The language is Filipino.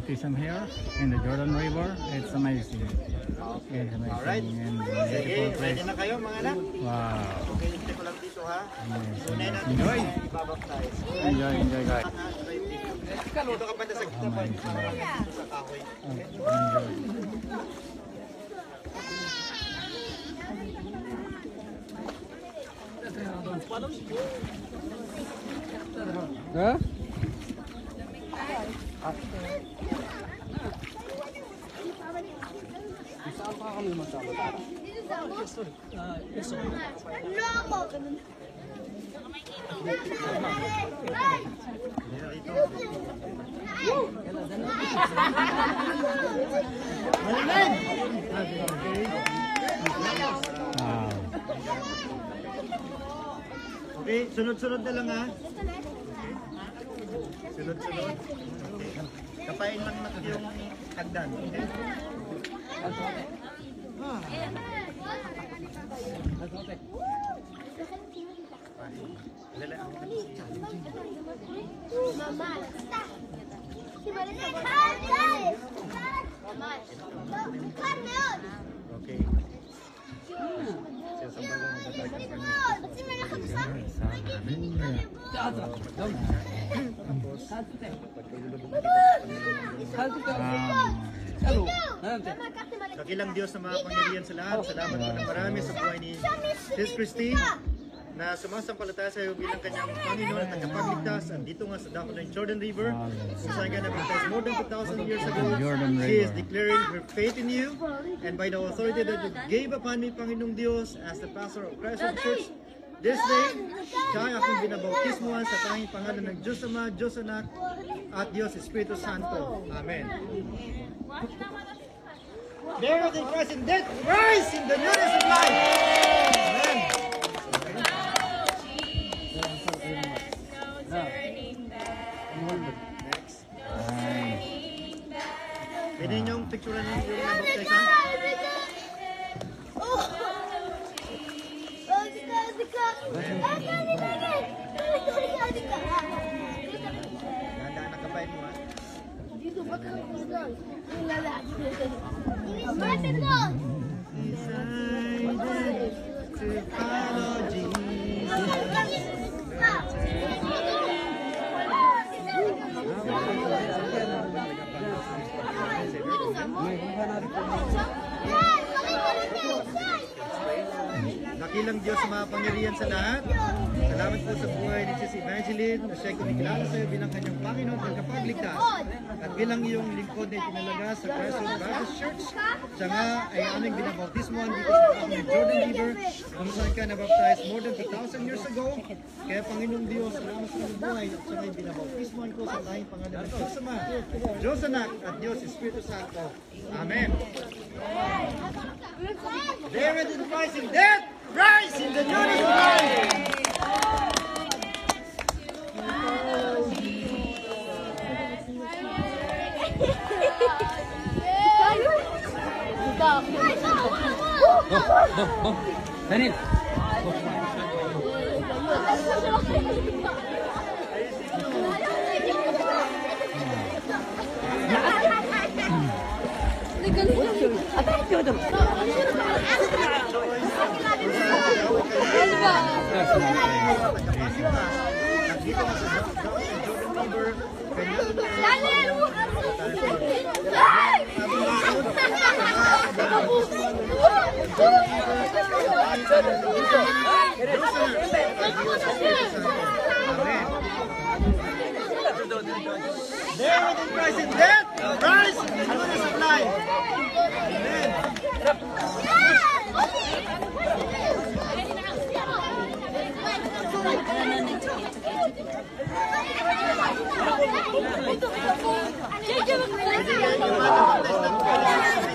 baptism here in the Jordan River. It's amazing. It's amazing. Alright. And Sige, beautiful place. ready na kayo mga anak? Wow. Okay, hintay ko lang dito ha. Yes. Tunay natin Enjoy. ibabaptize. Enjoy guys. Dito ka banda sa kita pa. Dito sa kahoy. Huh? Saan pa kami magsama? Okay, sunod-sunod na lang ha. Sunod-sunod. Okay. Kapain lang natin yung hagdan. Okay? Okay. Dakilang Diyos na makapangyarihan sa lahat. Salamat po ng marami sa buhay ni Sis Christy na sumasampalataya sa iyo bilang kanyang Panginoon at tagapagligtas. Andito nga sa dako ng Jordan River, kung saan ka nabaptized more than 2,000 years ago. She is declaring her faith in you, and by the authority that you gave upon me, Panginoong Diyos, as the pastor of Christ Church, this day, siya ay akong binabautismuhan sa tanging pangalan ng Diyos Ama, Diyos Anak, at Diyos Espiritu Santo. Amen. Buried in Christ in death, rise in the newness of life. Amen. Next. Pwede niyong picturean yung nabaptizan? Handa na kapay mo ha? Decided to follow Dakilang Diyos mapangyarihan sa lahat. Salamat po sa buhay ni Sis Evangeline na siya'y kumikilala sa iyo bilang kanyang Panginoon at kapagligtas. At bilang iyong lingkod na itinalaga sa Christ Baptist Church, siya nga ay aming binabautismuhan dito sa Panginoon ng Jordan River, kung saan ka nabaptize more than 2,000 years ago. Kaya Panginoong Diyos, salamat sa iyong buhay at siya ay binabautismuhan ko sa tanging pangalan ng Diyos Ama, Diyos Anak at Diyos Espiritu Santo. Amen. Buried in Christ in death, rise in the newness of life. Daniel. There in Christ in death, rise in the newness of life. Amen.